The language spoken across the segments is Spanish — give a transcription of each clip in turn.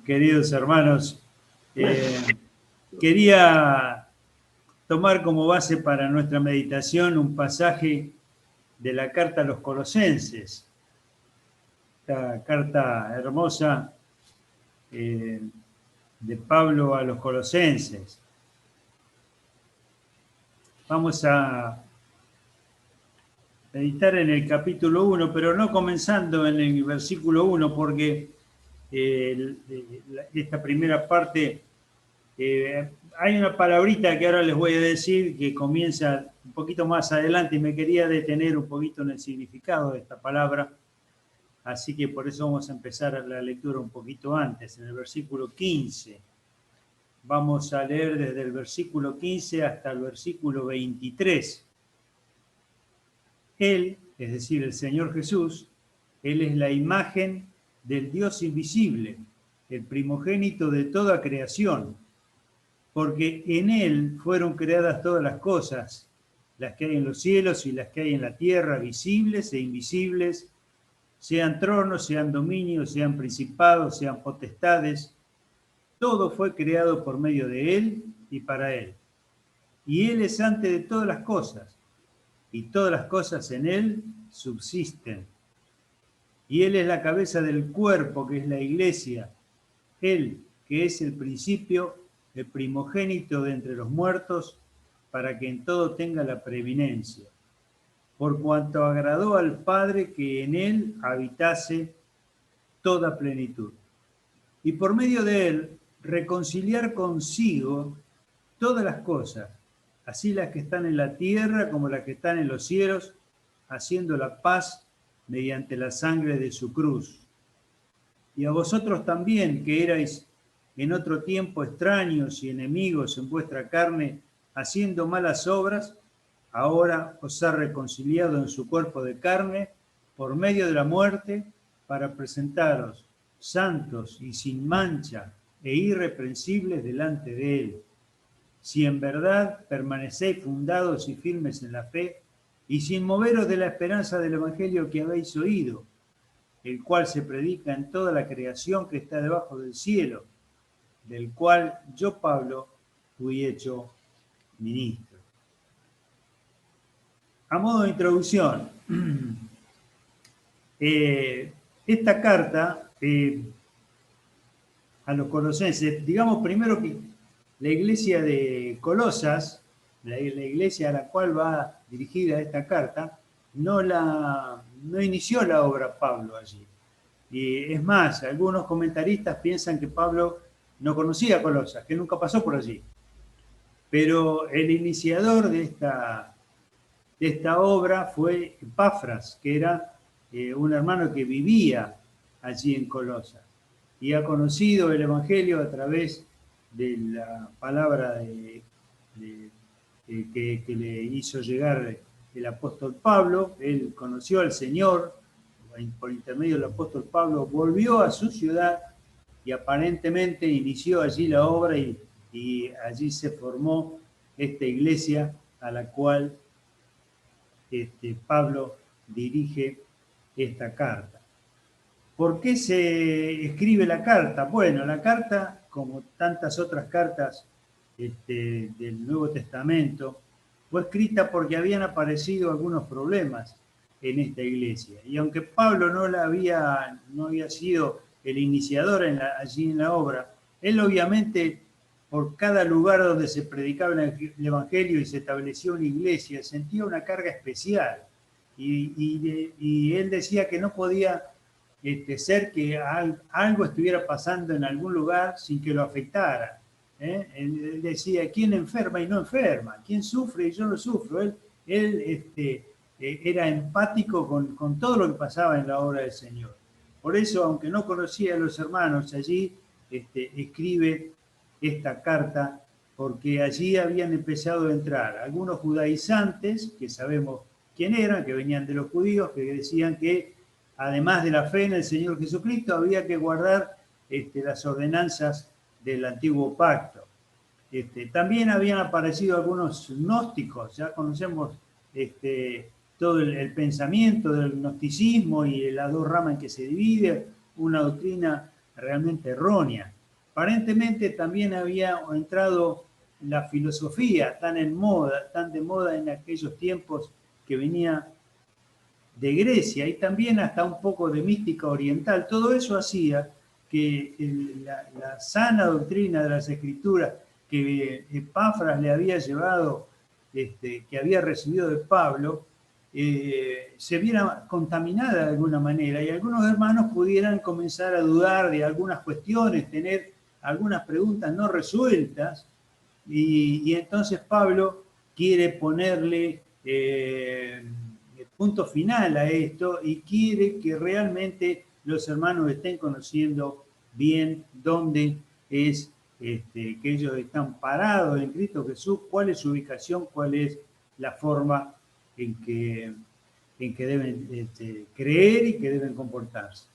Queridos hermanos, quería tomar como base para nuestra meditación un pasaje de la carta a los Colosenses, esta carta hermosa de Pablo a los Colosenses. Vamos a meditar en el capítulo 1, pero no comenzando en el versículo 1, porque esta primera parte, hay una palabrita que ahora les voy a decir que comienza un poquito más adelante y me quería detener un poquito en el significado de esta palabra, así que por eso vamos a empezar la lectura un poquito antes, en el versículo 15. Vamos a leer desde el versículo 15 hasta el versículo 23. Él, es decir, el Señor Jesús, Él es la imagen del Dios invisible, el primogénito de toda creación, porque en Él fueron creadas todas las cosas, las que hay en los cielos y las que hay en la tierra, visibles e invisibles, sean tronos, sean dominios, sean principados, sean potestades. Todo fue creado por medio de Él y para Él. Y Él es antes de todas las cosas, y todas las cosas en Él subsisten. Y Él es la cabeza del cuerpo, que es la iglesia. Él, que es el principio, el primogénito de entre los muertos, para que en todo tenga la preeminencia. Por cuanto agradó al Padre que en Él habitase toda plenitud. Y por medio de Él reconciliar consigo todas las cosas, así las que están en la tierra como las que están en los cielos, haciendo la paz mediante la sangre de su cruz. Y a vosotros también, que erais en otro tiempo extraños y enemigos en vuestra carne, haciendo malas obras, ahora os ha reconciliado en su cuerpo de carne por medio de la muerte, para presentaros santos y sin mancha e irreprensibles delante de Él. Si en verdad permanecéis fundados y firmes en la fe, y sin moveros de la esperanza del Evangelio que habéis oído, el cual se predica en toda la creación que está debajo del cielo, del cual yo, Pablo, fui hecho ministro. A modo de introducción, esta carta a los colosenses, digamos primero que la iglesia de Colosas, la iglesia a la cual va dirigida esta carta, no inició la obra Pablo allí. Y es más, algunos comentaristas piensan que Pablo no conocía a Colosas, que nunca pasó por allí. Pero el iniciador de esta obra fue Epafras, que era un hermano que vivía allí en Colosas y ha conocido el Evangelio a través de la palabra que le hizo llegar el apóstol Pablo. Él conoció al Señor por intermedio del apóstol Pablo, volvió a su ciudad y aparentemente inició allí la obra y allí se formó esta iglesia a la cual Pablo dirige esta carta. ¿Por qué se escribe la carta? Bueno, la carta, como tantas otras cartas del Nuevo Testamento, fue escrita porque habían aparecido algunos problemas en esta iglesia. Y aunque Pablo no había sido el iniciador allí en la obra, él obviamente, por cada lugar donde se predicaba el Evangelio y se estableció una iglesia, sentía una carga especial. Y él decía que no podía ser que algo estuviera pasando en algún lugar sin que lo afectara. Él decía, ¿quién enferma y no enferma? ¿Quién sufre y yo no sufro? Él era empático con todo lo que pasaba en la obra del Señor. Por eso, aunque no conocía a los hermanos, allí escribe esta carta, porque allí habían empezado a entrar algunos judaizantes, que sabemos quién eran, que venían de los judíos, que decían que además de la fe en el Señor Jesucristo, había que guardar las ordenanzas del antiguo pacto. También habían aparecido algunos gnósticos, ya conocemos todo pensamiento del gnosticismo y las dos ramas en que se divide, una doctrina realmente errónea. Aparentemente también había entrado la filosofía tan de moda en aquellos tiempos, que venía de Grecia, y también hasta un poco de mística oriental. Todo eso hacía que la sana doctrina de las Escrituras que Epafras le había llevado, que había recibido de Pablo, se viera contaminada de alguna manera, y algunos hermanos pudieran comenzar a dudar de algunas cuestiones, tener algunas preguntas no resueltas, y entonces Pablo quiere ponerle punto final a esto, y quiere que realmente los hermanos estén conociendo bien dónde es que ellos están parados en Cristo Jesús, cuál es su ubicación, cuál es la forma en que deben creer y que deben comportarse.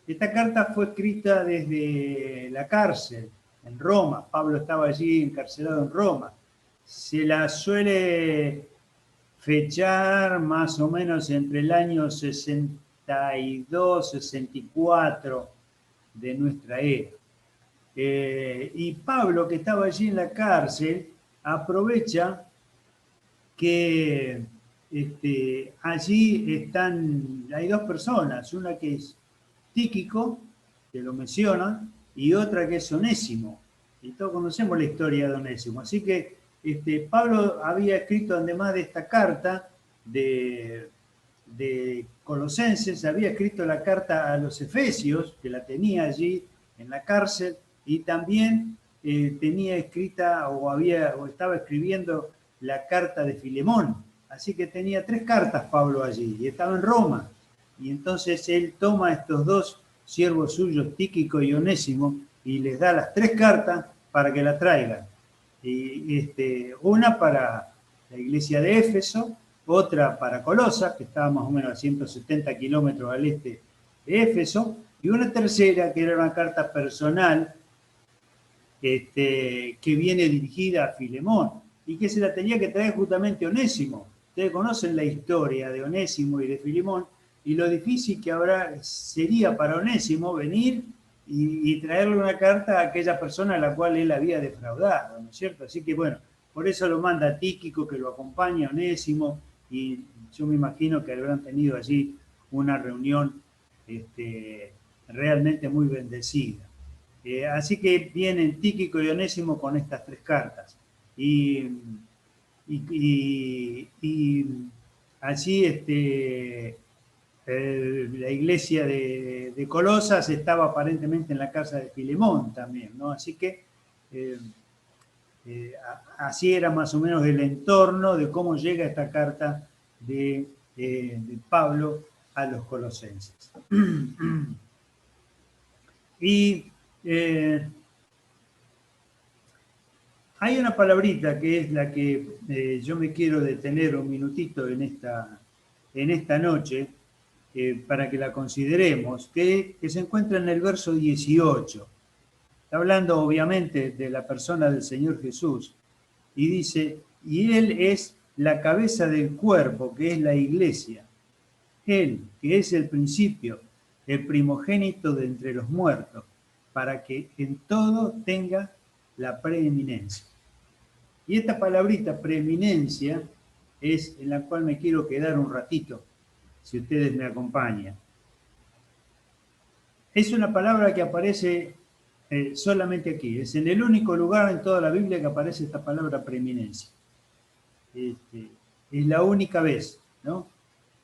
Esta carta fue escrita desde la cárcel en Roma. Pablo estaba allí encarcelado en Roma. Se la suele fechar más o menos entre el año 62, 64 de nuestra era. Y Pablo, que estaba allí en la cárcel, aprovecha que allí hay dos personas, una que es Tíquico, que lo menciona, y otra que es Onésimo. Y todos conocemos la historia de Onésimo. Así que Pablo había escrito, además de esta carta de Colosenses, había escrito la carta a los Efesios, que la tenía allí en la cárcel, y también tenía escrita o estaba escribiendo la carta de Filemón. Así que tenía 3 cartas Pablo allí, y estaba en Roma. Y entonces él toma a estos dos siervos suyos, Tíquico y Onésimo, y les da las 3 cartas para que la traigan. Y una para la iglesia de Éfeso, otra para Colosas, que estaba más o menos a 170 kilómetros al este de Éfeso, y una tercera que era una carta personal que viene dirigida a Filemón, y que se la tenía que traer justamente Onésimo. Ustedes conocen la historia de Onésimo y de Filemón, y lo difícil que sería para Onésimo venir y traerle una carta a aquella persona a la cual él había defraudado, ¿no es cierto? Así que bueno, por eso lo manda a Tíquico, que lo acompaña a Onésimo, y yo me imagino que habrán tenido allí una reunión realmente muy bendecida. Así que vienen Tíquico y Onésimo con estas 3 cartas. Y allí la iglesia de Colosas estaba aparentemente en la casa de Filemón también, ¿no? Así que así era más o menos el entorno de cómo llega esta carta de Pablo a los colosenses. Y hay una palabrita que es la que yo me quiero detener un minutito en esta noche, para que la consideremos, que se encuentra en el verso 18. Está hablando obviamente de la persona del Señor Jesús, y dice, y Él es la cabeza del cuerpo, que es la iglesia. Él, que es el principio, el primogénito de entre los muertos, para que en todo tenga la preeminencia. Y esta palabrita preeminencia es en la cual me quiero quedar un ratito, si ustedes me acompañan. Es una palabra que aparece solamente aquí. Es en el único lugar en toda la Biblia que aparece esta palabra preeminencia. Es la única vez, ¿no?,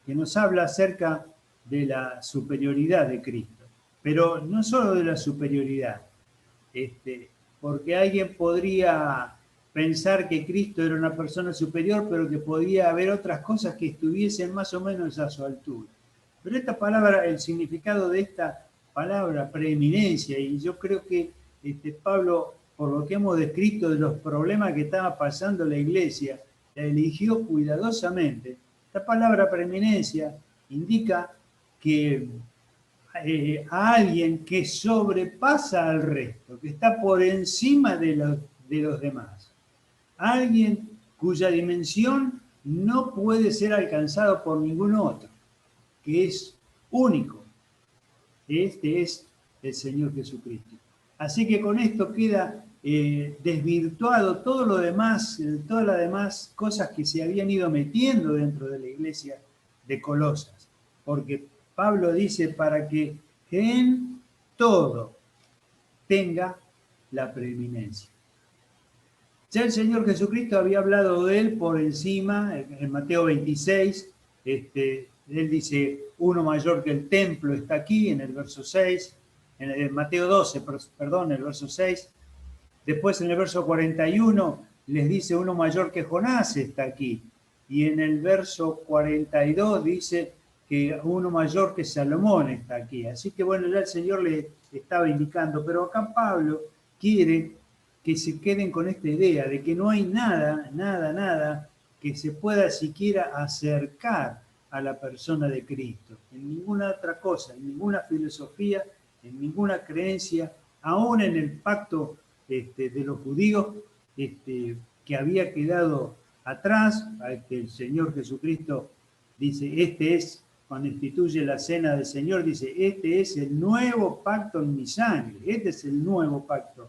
que nos habla acerca de la superioridad de Cristo. Pero no solo de la superioridad, porque alguien podría pensar que Cristo era una persona superior, pero que podía haber otras cosas que estuviesen más o menos a su altura. Pero esta palabra, el significado de esta palabra, preeminencia, y yo creo que Pablo, por lo que hemos descrito de los problemas que estaba pasando la iglesia, la eligió cuidadosamente. Esta palabra preeminencia indica que a alguien que sobrepasa al resto, que está por encima de los demás. Alguien cuya dimensión no puede ser alcanzado por ningún otro, que es único. Es el Señor Jesucristo. Así que con esto queda desvirtuado todo lo demás, todas las demás cosas que se habían ido metiendo dentro de la iglesia de Colosas. Porque Pablo dice para que en todo tenga la preeminencia. Ya el Señor Jesucristo había hablado de él por encima, en Mateo 26, él dice, uno mayor que el templo está aquí, en el verso 6, en Mateo 12, perdón, el verso 6. Después en el verso 41 les dice, uno mayor que Jonás está aquí. Y en el verso 42 dice que uno mayor que Salomón está aquí. Así que bueno, ya el Señor le estaba indicando, pero acá Pablo quiere que se queden con esta idea de que no hay nada que se pueda siquiera acercar a la persona de Cristo. En ninguna otra cosa, en ninguna filosofía, en ninguna creencia, aún en el pacto de los judíos que había quedado atrás, el Señor Jesucristo dice, cuando instituye la cena del Señor, dice, este es el nuevo pacto en mi sangre, este es el nuevo pacto.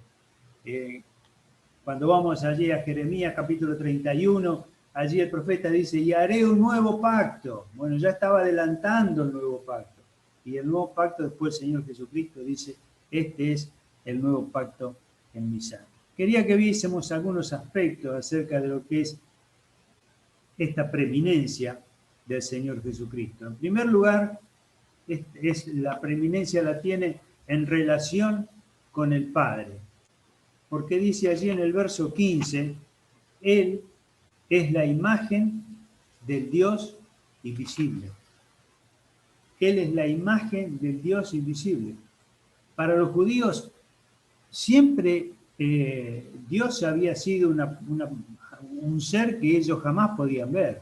Cuando vamos allí a Jeremías capítulo 31, allí el profeta dice, y haré un nuevo pacto. Bueno, ya estaba adelantando el nuevo pacto. Y el nuevo pacto, después el Señor Jesucristo dice, este es el nuevo pacto en mi sangre. Quería que viésemos algunos aspectos acerca de lo que es esta preeminencia del Señor Jesucristo. En primer lugar, la preeminencia la tiene en relación con el Padre. Porque dice allí en el verso 15, Él es la imagen del Dios invisible. Él es la imagen del Dios invisible. Para los judíos, siempre Dios había sido un ser que ellos jamás podían ver.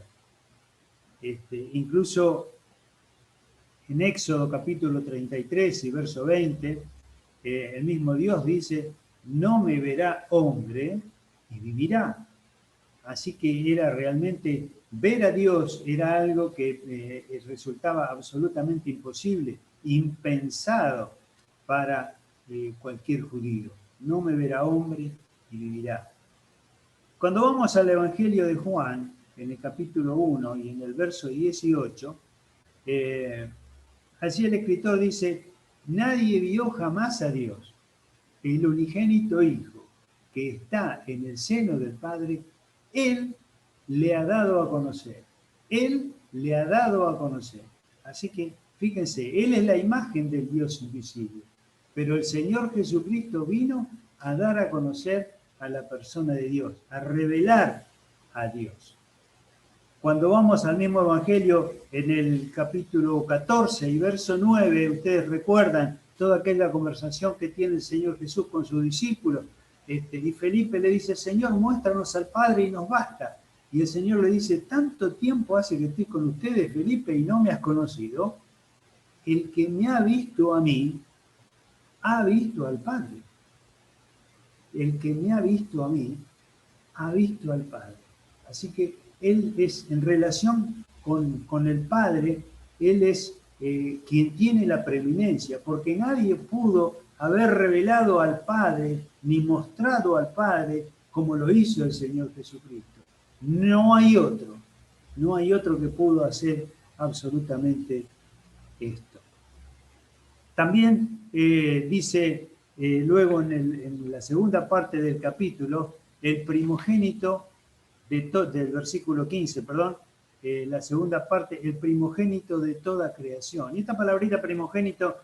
Incluso en Éxodo capítulo 33 y verso 20, el mismo Dios dice, no me verá hombre y vivirá. Así que era realmente, ver a Dios era algo que resultaba absolutamente imposible, impensado para cualquier judío. No me verá hombre y vivirá. Cuando vamos al Evangelio de Juan, en el capítulo 1 y en el verso 18, allí el escritor dice, nadie vio jamás a Dios. El unigénito Hijo, que está en el seno del Padre, Él le ha dado a conocer. Él le ha dado a conocer. Así que, fíjense, Él es la imagen del Dios invisible. Pero el Señor Jesucristo vino a dar a conocer a la persona de Dios, a revelar a Dios. Cuando vamos al mismo Evangelio, en el capítulo 14 y verso 9, ustedes recuerdan toda aquella conversación que tiene el Señor Jesús con sus discípulos, y Felipe le dice, Señor, muéstranos al Padre y nos basta. Y el Señor le dice, tanto tiempo hace que estoy con ustedes, Felipe, y no me has conocido. El que me ha visto a mí, ha visto al Padre. El que me ha visto a mí, ha visto al Padre. Así que Él es, en relación con el Padre, Él es quien tiene la preeminencia, porque nadie pudo haber revelado al Padre, ni mostrado al Padre, como lo hizo el Señor Jesucristo. No hay otro que pudo hacer absolutamente esto. También dice luego en la segunda parte del capítulo, el primogénito del versículo 15, perdón, la segunda parte, el primogénito de toda creación. Y esta palabrita primogénito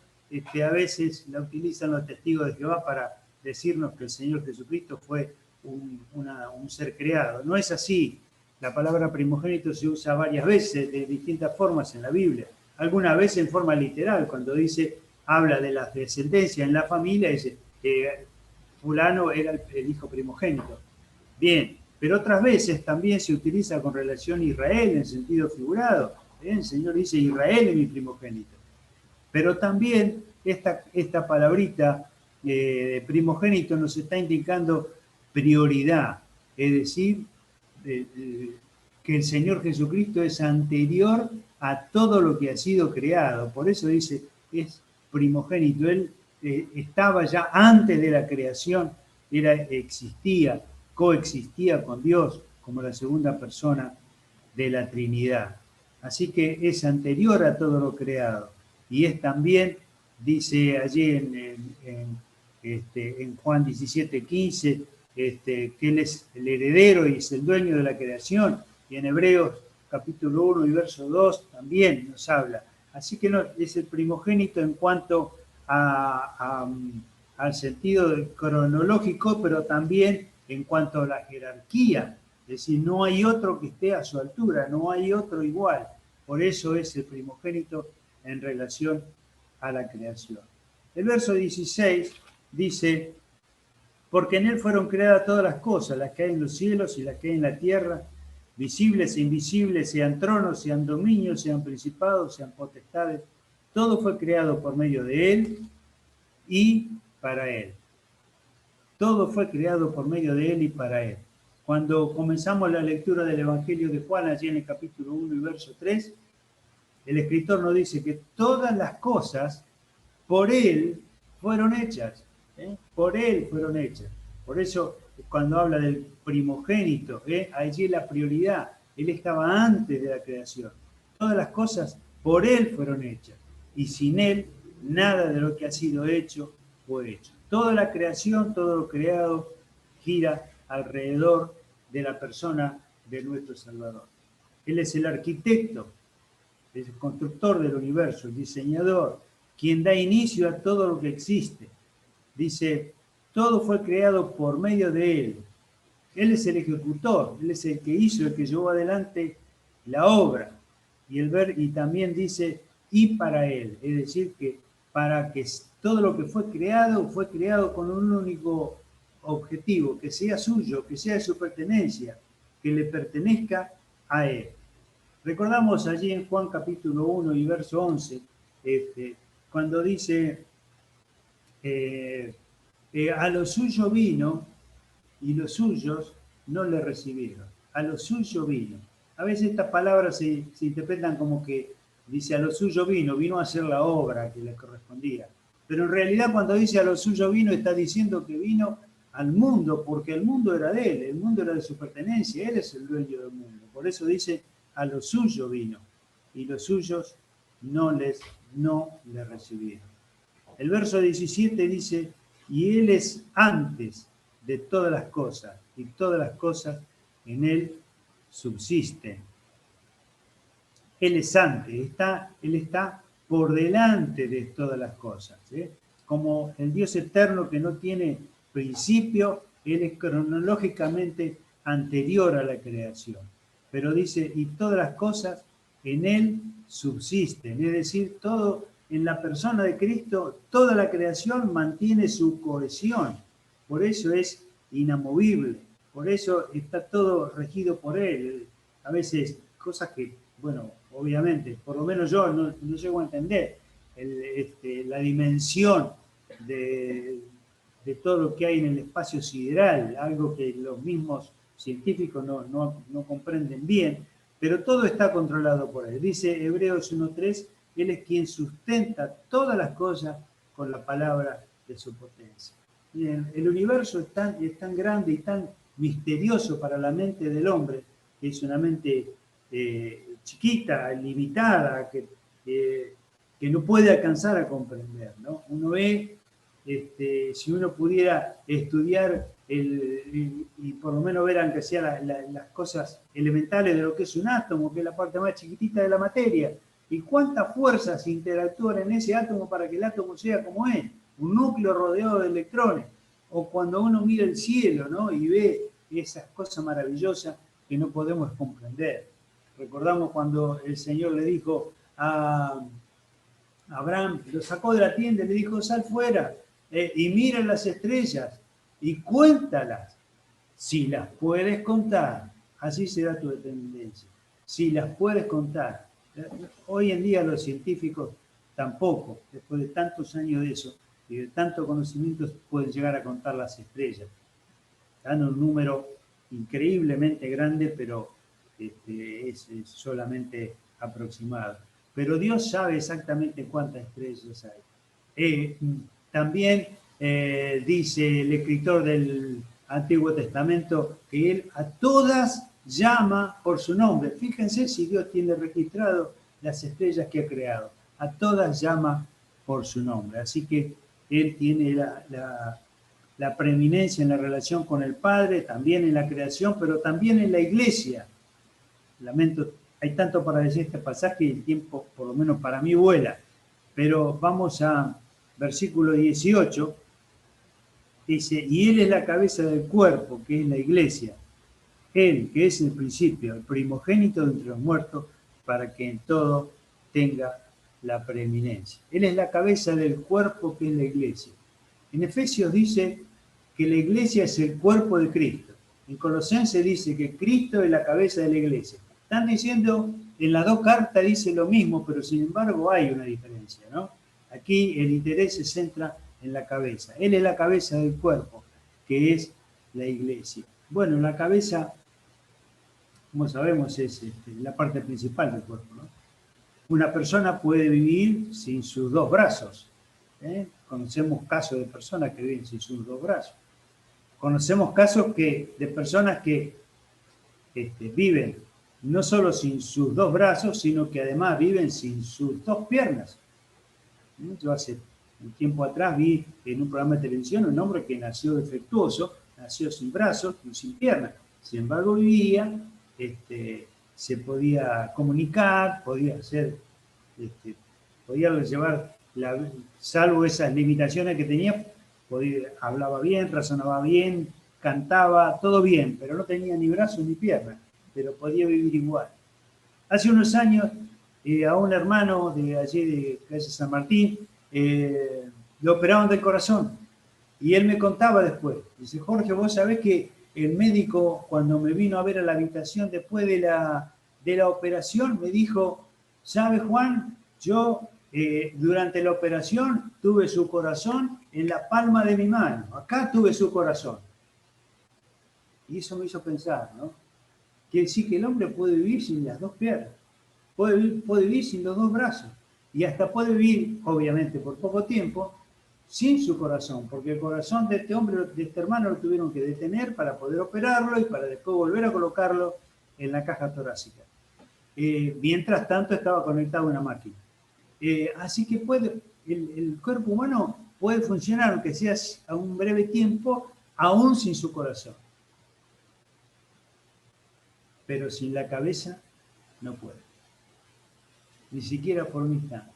a veces la utilizan los testigos de Jehová para decirnos que el Señor Jesucristo fue un ser creado. No es así. La palabra primogénito se usa varias veces de distintas formas en la Biblia. Algunas veces en forma literal, cuando habla de la descendencia en la familia, dice fulano era el hijo primogénito. Bien, pero otras veces también se utiliza con relación a Israel en sentido figurado. El Señor dice, Israel es mi primogénito. Pero también esta palabrita de primogénito nos está indicando prioridad, es decir, que el Señor Jesucristo es anterior a todo lo que ha sido creado. Por eso dice, es primogénito. Él estaba ya antes de la creación, existía, coexistía con Dios como la segunda persona de la Trinidad. Así que es anterior a todo lo creado. Y es también, dice allí en Juan 17:15, que Él es el heredero y es el dueño de la creación. Y en Hebreos capítulo 1 y verso 2 también nos habla. Así que no, es el primogénito en cuanto al sentido cronológico, pero también en cuanto a la jerarquía. Es decir, no hay otro que esté a su altura, no hay otro igual. Por eso es el primogénito en relación a la creación. El verso 16 dice, porque en él fueron creadas todas las cosas, las que hay en los cielos y las que hay en la tierra, visibles e invisibles, sean tronos, sean dominios, sean principados, sean potestades. Todo fue creado por medio de él y para él. Todo fue creado por medio de él y para él. Cuando comenzamos la lectura del Evangelio de Juan, allí en el capítulo 1 y verso 3, el escritor nos dice que todas las cosas por él fueron hechas. Por él fueron hechas. Por eso, cuando habla del primogénito, allí la prioridad. Él estaba antes de la creación. Todas las cosas por él fueron hechas. Y sin él, nada de lo que ha sido hecho fue hecho. Toda la creación, todo lo creado, gira alrededor de la persona de nuestro Salvador. Él es el arquitecto, el constructor del universo, el diseñador, quien da inicio a todo lo que existe. Dice, todo fue creado por medio de él. Él es el ejecutor, él es el que hizo, el que llevó adelante la obra. Y también dice, y para él, es decir, que para que todo lo que fue creado con un único objetivo, que sea suyo, que sea de su pertenencia, que le pertenezca a él. Recordamos allí en Juan capítulo 1 y verso 11, cuando dice, a lo suyo vino y los suyos no le recibieron. A lo suyo vino. A veces estas palabras se interpretan como que dice a lo suyo vino a hacer la obra que le correspondía. Pero en realidad cuando dice a lo suyo vino, está diciendo que vino al mundo, porque el mundo era de él, el mundo era de su pertenencia, él es el dueño del mundo. Por eso dice a lo suyo vino y los suyos no le recibieron. El verso 17 dice, y él es antes de todas las cosas, y todas las cosas en él subsisten. Él es antes, él está por delante de todas las cosas. Como el Dios eterno que no tiene principio, él es cronológicamente anterior a la creación. Pero dice, y todas las cosas en él subsisten, es decir, todo en la persona de Cristo, toda la creación mantiene su cohesión. Por eso es inamovible, por eso está todo regido por él. A veces cosas que, bueno, obviamente, por lo menos yo no llego a entender la dimensión de todo lo que hay en el espacio sideral, algo que los mismos científicos no comprenden bien, pero todo está controlado por él. Dice Hebreos 1:3, él es quien sustenta todas las cosas con la palabra de su potencia. Bien, el universo es tan grande y tan misterioso para la mente del hombre, que es una mente chiquita, limitada, que no puede alcanzar a comprender, ¿no? Uno ve, si uno pudiera estudiar y por lo menos ver aunque sea las cosas elementales de lo que es un átomo, que es la parte más chiquitita de la materia, y cuántas fuerzas interactúan en ese átomo para que el átomo sea como es, un núcleo rodeado de electrones, o cuando uno mira el cielo, ¿no? Y ve esas cosas maravillosas que no podemos comprender. Recordamos cuando el Señor le dijo a Abraham, lo sacó de la tienda y le dijo, sal fuera y mira las estrellas y cuéntalas. Si las puedes contar, así será tu descendencia. Si las puedes contar. Hoy en día los científicos tampoco, después de tantos años de eso y de tantos conocimientos, pueden llegar a contar las estrellas. Dan un número increíblemente grande, pero es solamente aproximado. Pero Dios sabe exactamente cuántas estrellas hay. También dice el escritor del Antiguo Testamento que Él a todas llama por su nombre. Fíjense si Dios tiene registrado las estrellas que ha creado. A todas llama por su nombre. Así que Él tiene la preeminencia en la relación con el Padre, también en la creación, pero también en la iglesia. Lamento, hay tanto para decir este pasaje y el tiempo, por lo menos para mí, vuela. Pero vamos a versículo 18. Dice, y Él es la cabeza del cuerpo, que es la iglesia. Él, que es el principio, el primogénito de entre los muertos, para que en todo tenga la preeminencia. Él es la cabeza del cuerpo, que es la iglesia. En Efesios dice que la iglesia es el cuerpo de Cristo. En Colosenses dice que Cristo es la cabeza de la iglesia. Están diciendo, en las dos cartas dice lo mismo, pero sin embargo hay una diferencia, ¿no? Aquí el interés se centra en la cabeza. Él es la cabeza del cuerpo, que es la iglesia. Bueno, la cabeza, como sabemos, es la parte principal del cuerpo, ¿no? Una persona puede vivir sin sus dos brazos. Conocemos casos de personas que viven sin sus dos brazos. Conocemos casos de personas que viven no solo sin sus dos brazos, sino que además viven sin sus dos piernas. Yo hace un tiempo atrás vi en un programa de televisión un hombre que nació defectuoso, nació sin brazos y sin piernas. Sin embargo, vivía, se podía comunicar, podía hacer, podía llevar, salvo esas limitaciones que tenía, hablaba bien, razonaba bien, cantaba, todo bien, pero no tenía ni brazos ni piernas, pero podía vivir igual. Hace unos años, a un hermano de allí de calle San Martín, le operaron del corazón. Y él me contaba después, dice, Jorge, vos sabés que el médico cuando me vino a ver a la habitación después de la operación me dijo, ¿sabe Juan? Yo durante la operación tuve su corazón en la palma de mi mano, acá tuve su corazón. Y eso me hizo pensar, ¿no? Quiere decir que el hombre puede vivir sin las dos piernas, puede vivir sin los dos brazos y hasta puede vivir, obviamente por poco tiempo, sin su corazón, porque el corazón de este hombre, de este hermano, lo tuvieron que detener para poder operarlo y para después volver a colocarlo en la caja torácica. Mientras tanto estaba conectado a una máquina. Así que el cuerpo humano puede funcionar, aunque sea a un breve tiempo, aún sin su corazón. Pero sin la cabeza no puede. Ni siquiera por un instante.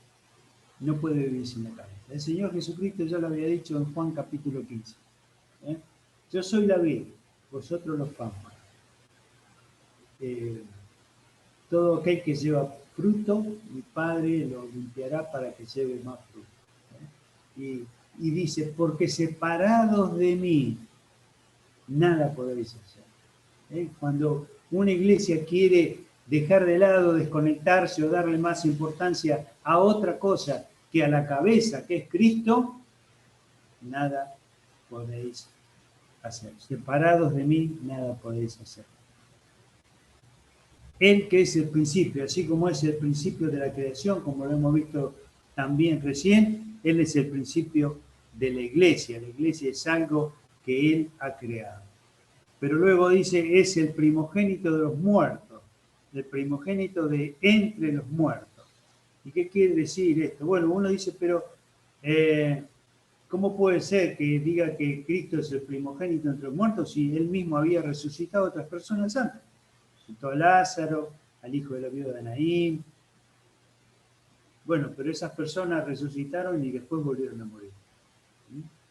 No puede vivir sin la cabeza. El Señor Jesucristo ya lo había dicho en Juan capítulo 15. Yo soy la vid, vosotros los pámpanos. Todo aquel que lleva fruto, mi Padre lo limpiará para que lleve más fruto. Y dice, porque separados de mí, nada podéis hacer. Cuando una iglesia quiere dejar de lado, desconectarse o darle más importancia a otra cosa que a la cabeza, que es Cristo, nada podéis hacer. Separados de mí, nada podéis hacer. Él que es el principio, así como es el principio de la creación, como lo hemos visto también recién, Él es el principio de la iglesia. La iglesia es algo que Él ha creado. Pero luego dice, es el primogénito de los muertos, el primogénito de entre los muertos. ¿Y qué quiere decir esto? Bueno, uno dice, pero ¿cómo puede ser que diga que Cristo es el primogénito entre los muertos si Él mismo había resucitado a otras personas antes? Resucitó a Lázaro, al hijo de la viuda de Naín. Bueno, pero esas personas resucitaron y después volvieron a morir.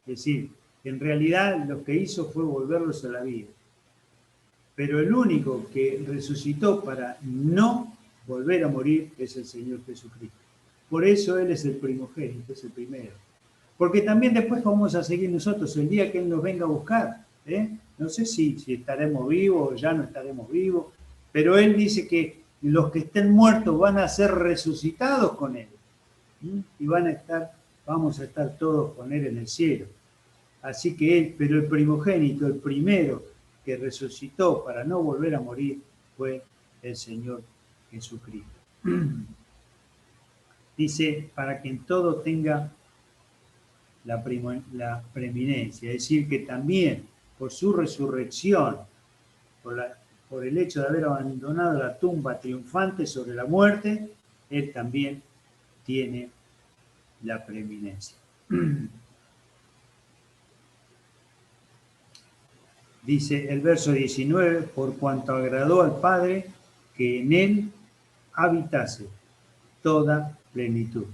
Es decir, en realidad lo que hizo fue volverlos a la vida. Pero el único que resucitó para no volver a morir es el Señor Jesucristo. Por eso Él es el primogénito, es el primero. Porque también después vamos a seguir nosotros el día que Él nos venga a buscar. No sé si estaremos vivos o ya no estaremos vivos, pero Él dice que los que estén muertos van a ser resucitados con Él. Y vamos a estar todos con Él en el cielo. Así que Él, pero el primogénito, el primero que resucitó para no volver a morir, fue el Señor Jesucristo. Dice, para que en todo tenga la preeminencia, es decir, que también por su resurrección, por el hecho de haber abandonado la tumba triunfante sobre la muerte, él también tiene la preeminencia. Dice el verso 19, por cuanto agradó al Padre que en él habitase toda plenitud.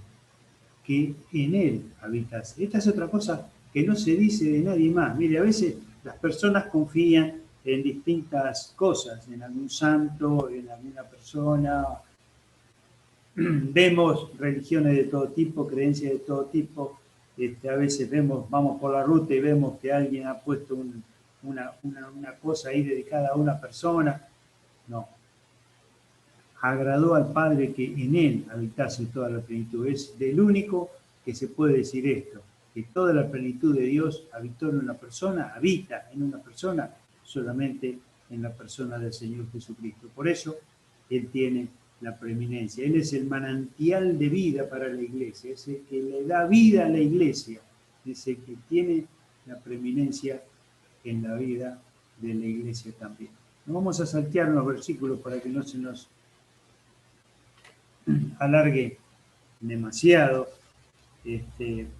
Que en él habitase. Esta es otra cosa que no se dice de nadie más. Mire, a veces las personas confían en distintas cosas, en algún santo, en alguna persona. Vemos religiones de todo tipo, creencias de todo tipo. A veces vamos por la ruta y vemos que alguien ha puesto una cosa ahí dedicada a una persona. No. Agradó al Padre que en él habitase toda la plenitud. Es del único que se puede decir esto, que toda la plenitud de Dios habitó en una persona, habita en una persona, solamente en la persona del Señor Jesucristo. Por eso, Él tiene la preeminencia. Él es el manantial de vida para la iglesia, es el que le da vida a la iglesia, es el que tiene la preeminencia en la vida de la iglesia también. No vamos a saltear unos versículos para que no se nos alargue demasiado,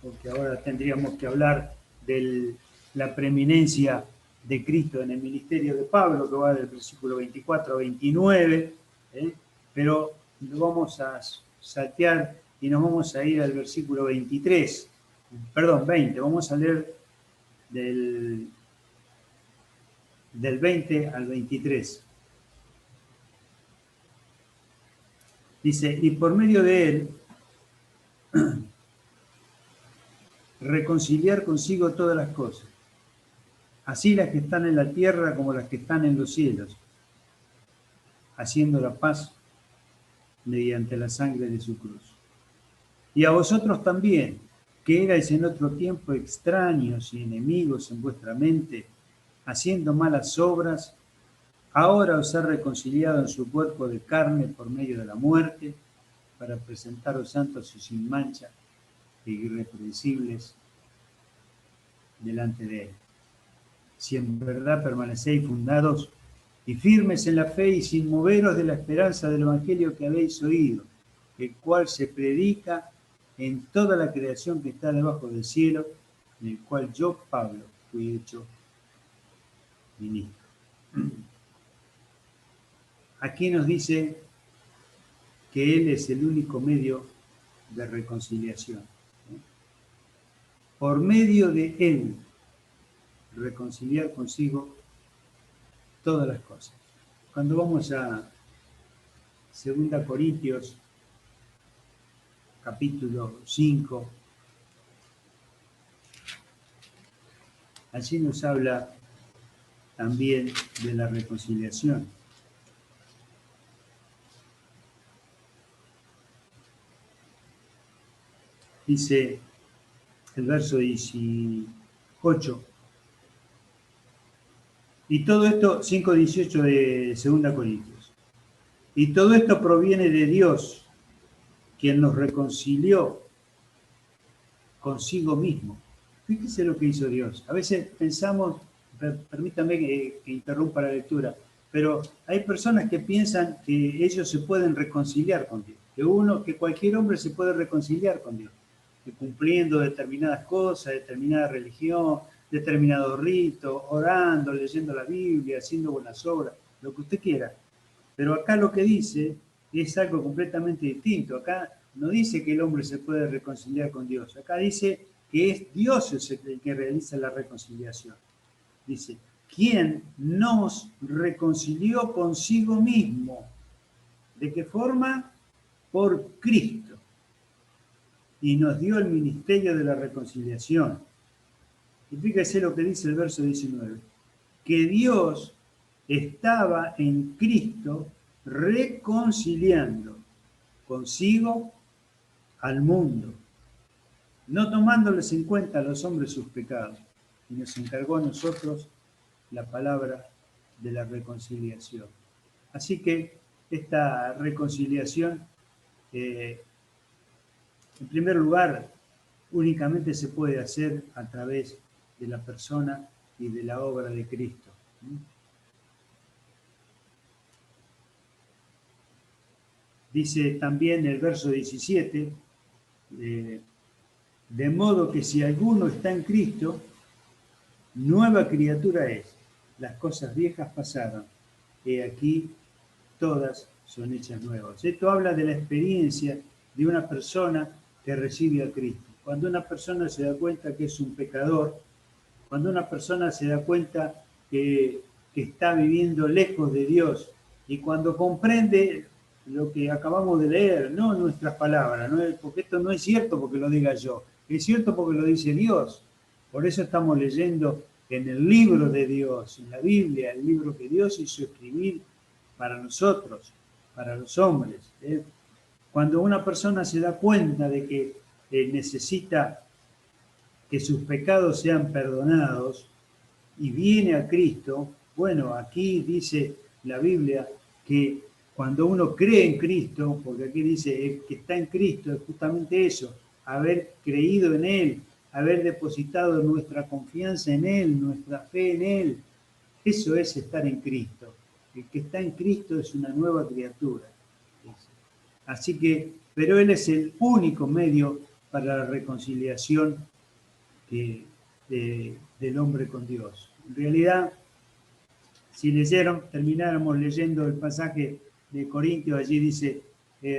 porque ahora tendríamos que hablar de la preeminencia de Cristo en el ministerio de Pablo, que va del versículo 24 a 29, pero lo vamos a saltear y nos vamos a ir al versículo 23, perdón, 20, vamos a leer del 20 al 23. Dice, y por medio de él, reconciliar consigo todas las cosas, así las que están en la tierra como las que están en los cielos, haciendo la paz mediante la sangre de su cruz. Y a vosotros también, que erais en otro tiempo extraños y enemigos en vuestra mente, haciendo malas obras, ahora os ha reconciliado en su cuerpo de carne por medio de la muerte, para presentaros santos y sin mancha e irreprensibles delante de él. Si en verdad permanecéis fundados y firmes en la fe y sin moveros de la esperanza del evangelio que habéis oído, el cual se predica en toda la creación que está debajo del cielo, en el cual yo, Pablo, fui hecho ministro. Aquí nos dice que Él es el único medio de reconciliación. Por medio de Él, reconciliar consigo todas las cosas. Cuando vamos a 2 Corintios, capítulo 5, allí nos habla también de la reconciliación. Dice el verso 18, y todo esto, 5:18 de 2 Corintios, y todo esto proviene de Dios, quien nos reconcilió consigo mismo. Fíjese lo que hizo Dios. A veces pensamos, permítame que interrumpa la lectura, pero hay personas que piensan que ellos se pueden reconciliar con Dios, que cualquier hombre se puede reconciliar con Dios, que cumpliendo determinadas cosas, determinada religión, determinado rito, orando, leyendo la Biblia, haciendo buenas obras, lo que usted quiera. Pero acá lo que dice es algo completamente distinto. Acá no dice que el hombre se puede reconciliar con Dios. Acá dice que es Dios el que realiza la reconciliación. Dice, ¿quién nos reconcilió consigo mismo? ¿De qué forma? Por Cristo. Y nos dio el ministerio de la reconciliación. Y fíjese lo que dice el verso 19. Que Dios estaba en Cristo reconciliando consigo al mundo, no tomándoles en cuenta a los hombres sus pecados, y nos encargó a nosotros la palabra de la reconciliación. Así que esta reconciliación, en primer lugar, únicamente se puede hacer a través de la persona y de la obra de Cristo. Dice también el verso 17, de modo que si alguno está en Cristo, nueva criatura es. Las cosas viejas pasaron, y aquí todas son hechas nuevas. Esto habla de la experiencia de una persona que recibe a Cristo. Cuando una persona se da cuenta que es un pecador, cuando una persona se da cuenta que está viviendo lejos de Dios, y cuando comprende lo que acabamos de leer, no nuestras palabras, porque esto no es cierto porque lo diga yo, es cierto porque lo dice Dios. Por eso estamos leyendo en el libro de Dios, en la Biblia, el libro que Dios hizo escribir para nosotros, para los hombres. Cuando una persona se da cuenta de que necesita que sus pecados sean perdonados y viene a Cristo, bueno, aquí dice la Biblia que cuando uno cree en Cristo, porque aquí dice el que está en Cristo es justamente eso, haber creído en Él, haber depositado nuestra confianza en Él, nuestra fe en Él, eso es estar en Cristo. El que está en Cristo es una nueva criatura. Así que, pero Él es el único medio para la reconciliación del hombre con Dios. En realidad, si termináramos leyendo el pasaje de Corintios, allí dice,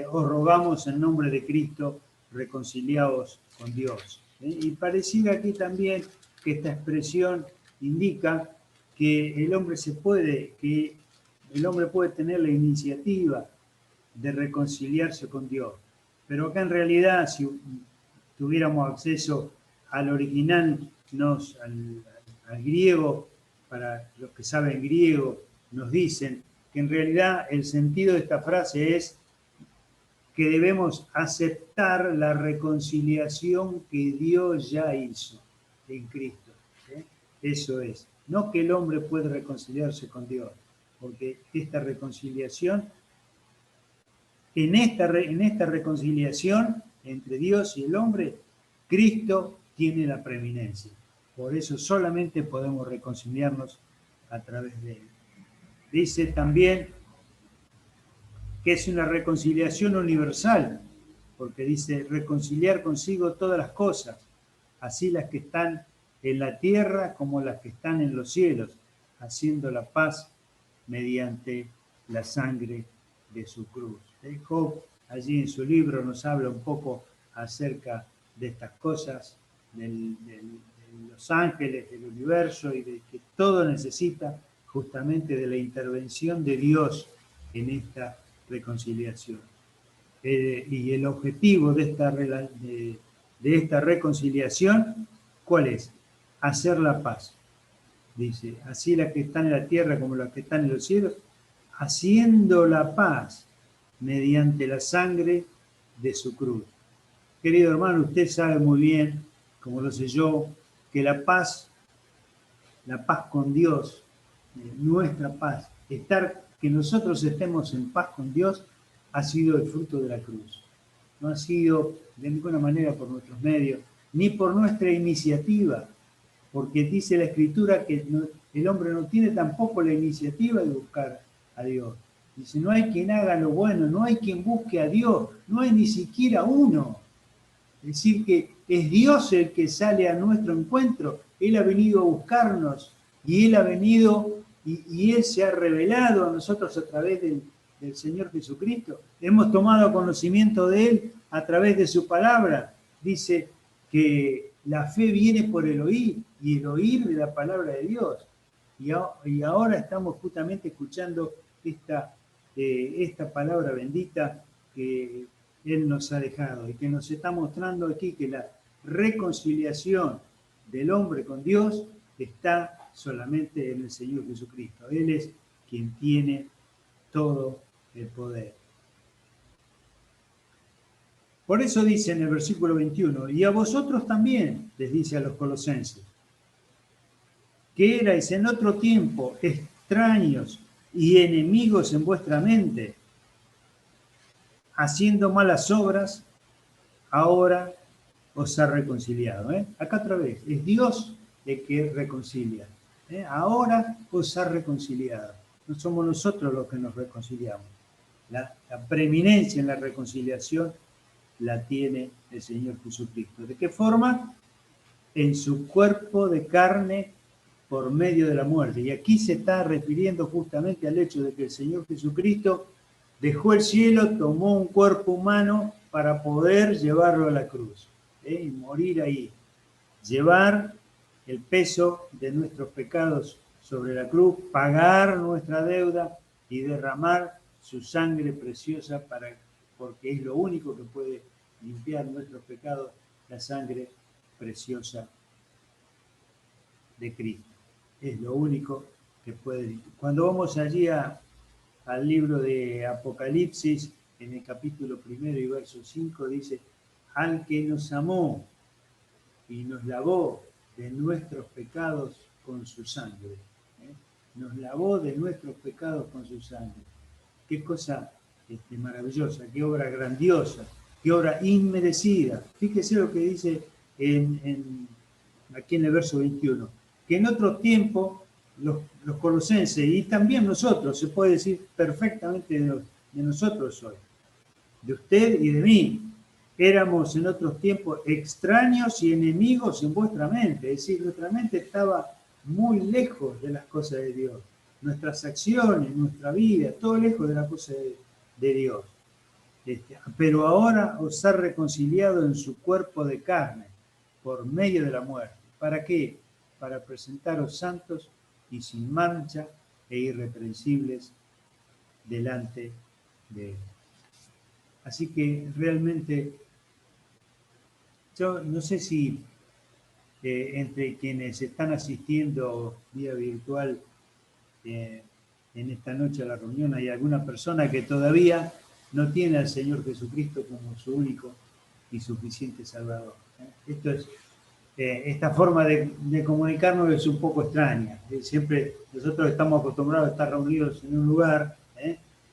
os rogamos en nombre de Cristo, reconciliaos con Dios. Y pareciera aquí también que esta expresión indica que el hombre puede tener la iniciativa de reconciliarse con Dios. Pero acá en realidad, si tuviéramos acceso al original, al griego, para los que saben griego, nos dicen que en realidad el sentido de esta frase es que debemos aceptar la reconciliación que Dios ya hizo en Cristo. Eso es. No que el hombre puede reconciliarse con Dios, porque esta reconciliación, en esta reconciliación entre Dios y el hombre, Cristo tiene la preeminencia. Por eso solamente podemos reconciliarnos a través de Él. Dice también que es una reconciliación universal, porque dice reconciliar consigo todas las cosas, así las que están en la tierra como las que están en los cielos, haciendo la paz mediante la sangre de su cruz. Job, allí en su libro, nos habla un poco acerca de estas cosas, de los ángeles, del universo, y de que todo necesita justamente de la intervención de Dios en esta reconciliación. Y el objetivo de esta reconciliación, ¿cuál es? Hacer la paz. Dice, así las que están en la tierra como las que están en los cielos, haciendo la paz mediante la sangre de su cruz. Querido hermano, usted sabe muy bien, como lo sé yo, que la paz con Dios, nuestra paz, que nosotros estemos en paz con Dios, ha sido el fruto de la cruz. No ha sido de ninguna manera por nuestros medios, ni por nuestra iniciativa, porque dice la Escritura que el hombre no tiene tampoco la iniciativa de buscar a Dios. Dice, no hay quien haga lo bueno, no hay quien busque a Dios, no hay ni siquiera uno. Es decir, que es Dios el que sale a nuestro encuentro. Él ha venido a buscarnos y Él ha venido y Él se ha revelado a nosotros a través del Señor Jesucristo. Hemos tomado conocimiento de Él a través de su palabra. Dice que la fe viene por el oír y el oír de la palabra de Dios. Y ahora estamos justamente escuchando esta palabra bendita que Él nos ha dejado y que nos está mostrando aquí que la reconciliación del hombre con Dios está solamente en el Señor Jesucristo. Él es quien tiene todo el poder. Por eso dice en el versículo 21, y a vosotros también, les dice a los colosenses, que erais en otro tiempo extraños y enemigos en vuestra mente, haciendo malas obras, ahora os ha reconciliado. Acá otra vez, es Dios el que reconcilia. Ahora os ha reconciliado. No somos nosotros los que nos reconciliamos. La preeminencia en la reconciliación la tiene el Señor Jesucristo. ¿De qué forma? En su cuerpo de carne por medio de la muerte. Y aquí se está refiriendo justamente al hecho de que el Señor Jesucristo dejó el cielo, tomó un cuerpo humano para poder llevarlo a la cruz y morir ahí. Llevar el peso de nuestros pecados sobre la cruz, pagar nuestra deuda y derramar su sangre preciosa porque es lo único que puede limpiar nuestros pecados, la sangre preciosa de Cristo. Es lo único que puede. Cuando vamos allí al libro de Apocalipsis, en el capítulo 1 y verso 5, dice, al que nos amó y nos lavó de nuestros pecados con su sangre. Nos lavó de nuestros pecados con su sangre. Qué cosa maravillosa, qué obra grandiosa, qué obra inmerecida. Fíjese lo que dice aquí en el verso 21, que en otro tiempo los colosenses y también nosotros, se puede decir perfectamente de nosotros hoy, de usted y de mí, éramos en otros tiempos extraños y enemigos en vuestra mente, es decir, nuestra mente estaba muy lejos de las cosas de Dios, nuestras acciones, nuestra vida, todo lejos de las cosas de Dios. Pero ahora os ha reconciliado en su cuerpo de carne por medio de la muerte. ¿Para qué? Para presentaros santos y sin mancha e irreprensibles delante de Él. Así que realmente, yo no sé si entre quienes están asistiendo vía virtual en esta noche a la reunión hay alguna persona que todavía no tiene al Señor Jesucristo como su único y suficiente Salvador. Esta forma de comunicarnos es un poco extraña. Siempre nosotros estamos acostumbrados a estar reunidos en un lugar,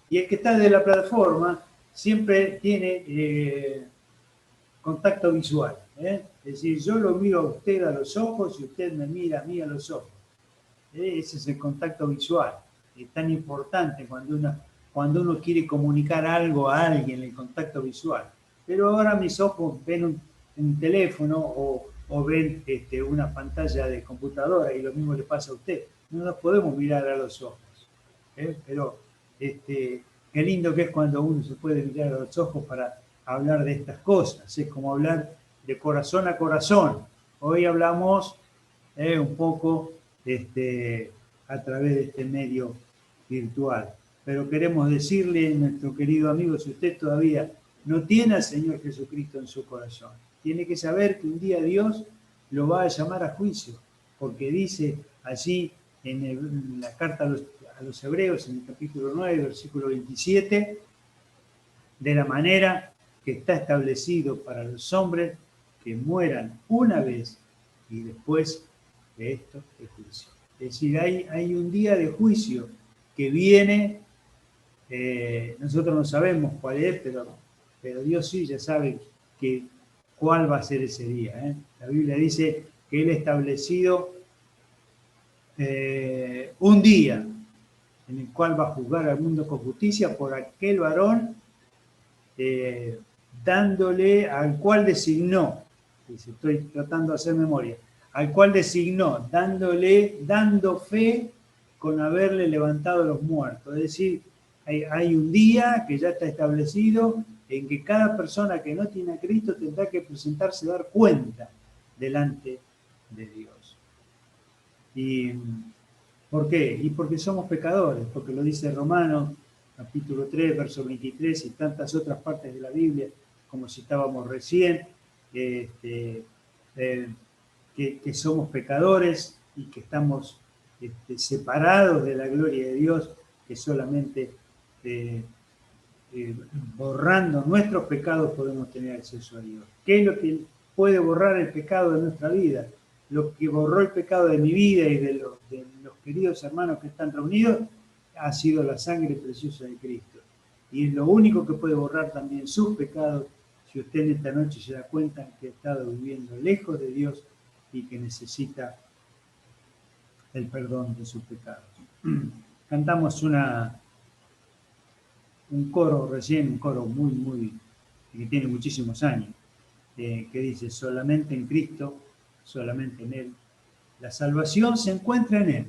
y el que está desde la plataforma siempre tiene contacto visual. Es decir, yo lo miro a usted a los ojos y usted me mira a mí a los ojos. Ese es el contacto visual. Es tan importante cuando uno quiere comunicar algo a alguien, el contacto visual. Pero ahora mis ojos ven un teléfono o ven una pantalla de computadora y lo mismo le pasa a usted. No nos podemos mirar a los ojos. Pero qué lindo que es cuando uno se puede mirar a los ojos para hablar de estas cosas. Es como hablar de corazón a corazón. Hoy hablamos un poco a través de este medio virtual. Pero queremos decirle, nuestro querido amigo, si usted todavía no tiene al Señor Jesucristo en su corazón, tiene que saber que un día Dios lo va a llamar a juicio, porque dice allí en la carta a los Hebreos, en el capítulo 9, versículo 27, de la manera que está establecido para los hombres que mueran una vez y después de esto el juicio. Es decir, hay un día de juicio que viene, nosotros no sabemos cuál es, pero Dios sí ya sabe cuál va a ser ese día. La Biblia dice que Él ha establecido un día en el cual va a juzgar al mundo con justicia por aquel varón dándole al cual designó, estoy tratando de hacer memoria, al cual designó, dando fe con haberle levantado a los muertos. Es decir, hay un día que ya está establecido en que cada persona que no tiene a Cristo tendrá que presentarse y dar cuenta delante de Dios. ¿Y por qué? Y porque somos pecadores, porque lo dice Romanos, capítulo 3, verso 23 y tantas otras partes de la Biblia, como citábamos recién, que somos pecadores y que estamos separados de la gloria de Dios, que solamente borrando nuestros pecados podemos tener acceso a Dios. ¿Qué es lo que puede borrar el pecado de nuestra vida? Lo que borró el pecado de mi vida y de los queridos hermanos que están reunidos ha sido la sangre preciosa de Cristo. Y es lo único que puede borrar también sus pecados, si usted en esta noche se da cuenta que ha estado viviendo lejos de Dios y que necesita el perdón de sus pecados. Cantamos un coro recién, un coro muy, que tiene muchísimos años, que dice: solamente en Cristo, solamente en Él. La salvación se encuentra en Él.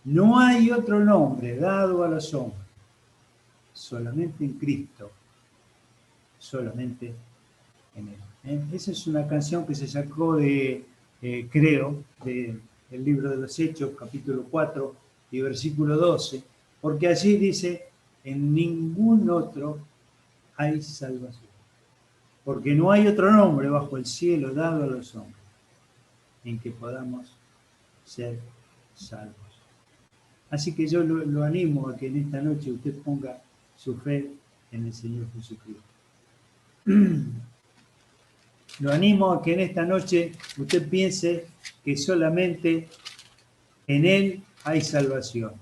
No hay otro nombre dado a los hombres. Solamente en Cristo, solamente en Él. Esa es una canción que se sacó creo, del libro de los Hechos, capítulo 4 y versículo 12, porque allí dice: en ningún otro hay salvación, porque no hay otro nombre bajo el cielo dado a los hombres en que podamos ser salvos. Así que yo lo animo a que en esta noche usted ponga su fe en el Señor Jesucristo. Lo animo a que en esta noche usted piense que solamente en Él hay salvación.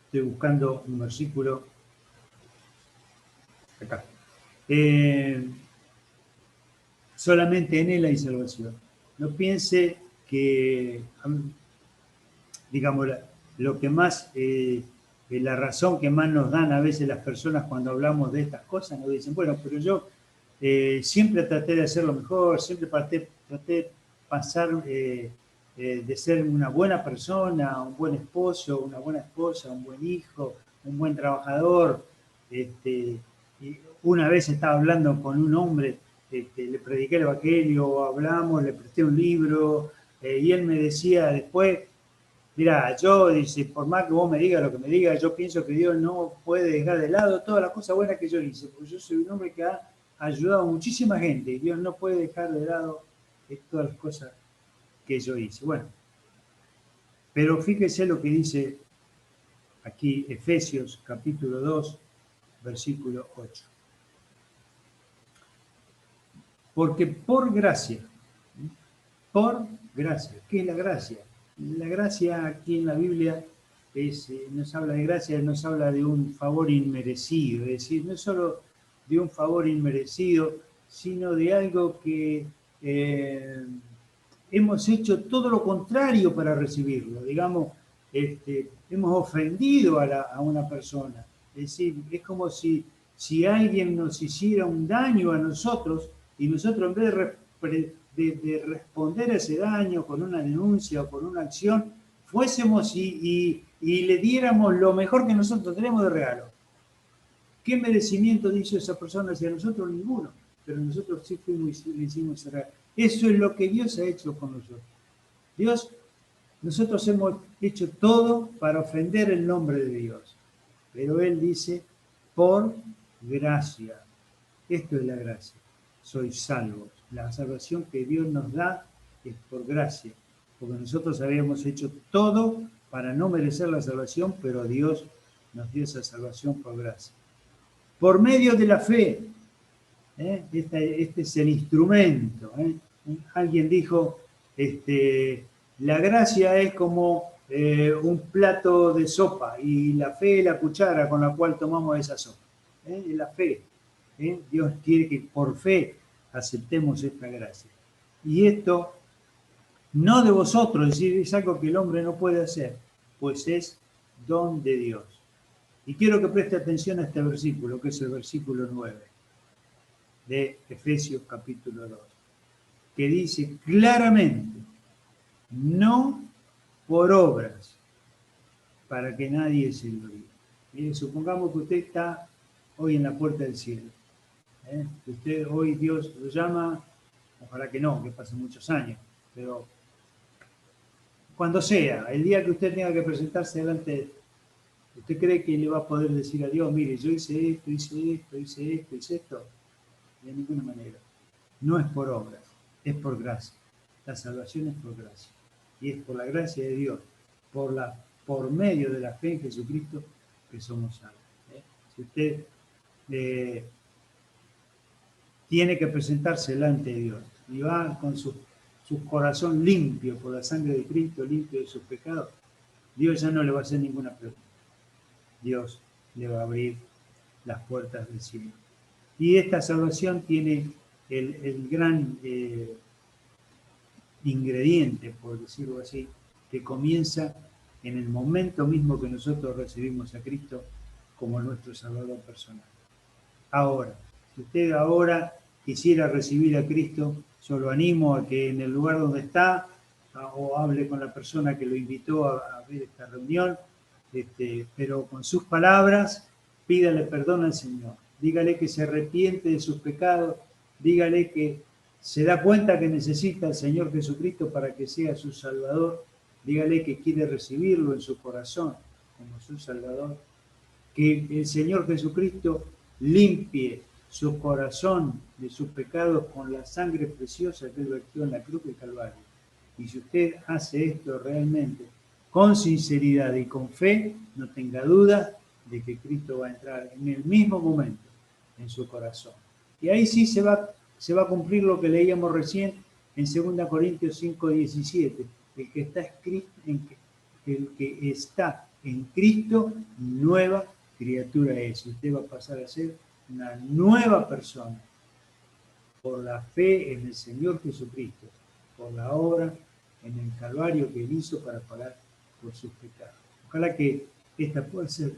Estoy buscando un versículo acá. Solamente en Él hay salvación. No piense que, digamos, lo que más, la razón que más nos dan a veces las personas cuando hablamos de estas cosas, nos dicen: bueno, pero yo siempre traté de hacerlo mejor, siempre traté de pasar, de ser una buena persona, un buen esposo, una buena esposa, un buen hijo, un buen trabajador. Y una vez estaba hablando con un hombre, le prediqué el evangelio, hablamos, le presté un libro, y él me decía después: mirá, yo, dice, por más que vos me digas lo que me digas, yo pienso que Dios no puede dejar de lado todas las cosas buenas que yo hice, porque yo soy un hombre que ha ayudado a muchísima gente, y Dios no puede dejar de lado todas las cosas que yo hice. Bueno, pero fíjese lo que dice aquí Efesios capítulo 2, versículo 8. Porque por gracia, ¿qué es la gracia? La gracia aquí en la Biblia nos habla de gracia, nos habla de un favor inmerecido, es decir, no solo de un favor inmerecido, sino de algo que hemos hecho todo lo contrario para recibirlo. Digamos, hemos ofendido a una persona. Es decir, es como si alguien nos hiciera un daño a nosotros y nosotros, en vez de responder a ese daño con una denuncia o con una acción, fuésemos y le diéramos lo mejor que nosotros tenemos de regalo. ¿Qué merecimiento hizo esa persona hacia nosotros? Ninguno. Pero nosotros sí fuimos y le hicimos ese regalo. Eso es lo que Dios ha hecho con nosotros. Nosotros hemos hecho todo para ofender el nombre de Dios. Pero Él dice: por gracia. Esto es la gracia. Sois salvos. La salvación que Dios nos da es por gracia, porque nosotros habíamos hecho todo para no merecer la salvación, pero Dios nos dio esa salvación por gracia. Por medio de la fe, este es el instrumento. Alguien dijo, la gracia es como un plato de sopa y la fe es la cuchara con la cual tomamos esa sopa. Es la fe. Dios quiere que por fe aceptemos esta gracia. Y esto no de vosotros, es decir, es algo que el hombre no puede hacer, pues es don de Dios. Y quiero que preste atención a este versículo, que es el versículo 9 de Efesios capítulo 2, que dice claramente: no por obras, para que nadie se gloríe. Mire, supongamos que usted está hoy en la puerta del cielo. Usted hoy Dios lo llama, ojalá que no, que pasen muchos años, pero cuando sea, el día que usted tenga que presentarse delante, ¿usted cree que le va a poder decir a Dios: mire, yo hice esto, hice esto? De ninguna manera. No es por obras, es por gracia. La salvación es por gracia. Y es por la gracia de Dios, por medio de la fe en Jesucristo, que somos salvos. Si usted tiene que presentarse delante de Dios y va con su corazón limpio por la sangre de Cristo, limpio de sus pecados, Dios ya no le va a hacer ninguna pregunta. Dios le va a abrir las puertas del cielo. Y esta salvación tiene el gran ingrediente, por decirlo así, que comienza en el momento mismo que nosotros recibimos a Cristo como nuestro Salvador personal. Ahora, si usted ahora quisiera recibir a Cristo, yo lo animo a que en el lugar donde está, o hable con la persona que lo invitó a ver esta reunión, pero con sus palabras, pídale perdón al Señor. Dígale que se arrepiente de sus pecados, dígale que se da cuenta que necesita al Señor Jesucristo para que sea su Salvador, dígale que quiere recibirlo en su corazón como su Salvador, que el Señor Jesucristo limpie su corazón de sus pecados con la sangre preciosa que Él vertió en la cruz del Calvario. Y si usted hace esto realmente con sinceridad y con fe, no tenga duda de que Cristo va a entrar en el mismo momento en su corazón. Y ahí sí se va a cumplir lo que leíamos recién en 2 Corintios 5:17. El que está en Cristo, nueva criatura es. Usted va a pasar a ser una nueva persona por la fe en el Señor Jesucristo, por la obra en el Calvario que Él hizo para pagar por sus pecados. Ojalá que esta pueda ser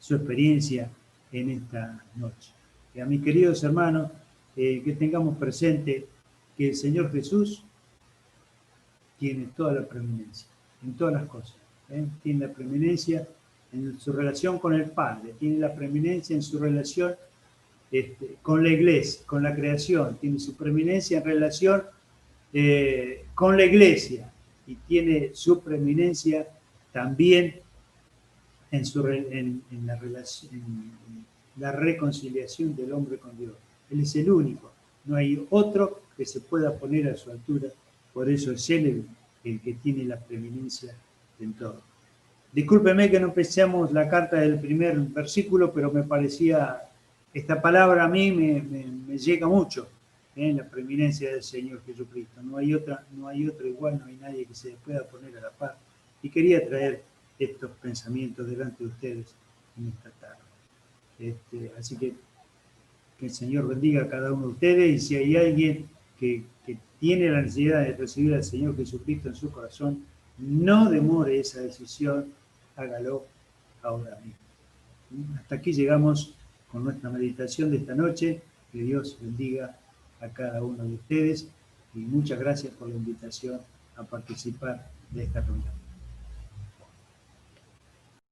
su experiencia en esta noche. Y a mis queridos hermanos, que tengamos presente que el Señor Jesús tiene toda la preeminencia en todas las cosas. Tiene la preeminencia en su relación con el Padre, tiene la preeminencia en su relación con la iglesia, con la creación, tiene su preeminencia en relación con la iglesia y tiene su preeminencia también en la reconciliación del hombre con Dios. Él es el único, no hay otro que se pueda poner a su altura, por eso es Él el que tiene la preeminencia en todo. Discúlpeme que no empecemos la carta del primer versículo, pero me parecía, esta palabra a mí me llega mucho, la preeminencia del Señor Jesucristo. No hay otro igual, no hay nadie que se pueda poner a la par. Y quería traer estos pensamientos delante de ustedes en esta tarde. Así que el Señor bendiga a cada uno de ustedes, y si hay alguien que tiene la necesidad de recibir al Señor Jesucristo en su corazón, no demore esa decisión, hágalo ahora mismo. Hasta aquí llegamos con nuestra meditación de esta noche. Que Dios bendiga a cada uno de ustedes y muchas gracias por la invitación a participar de esta reunión.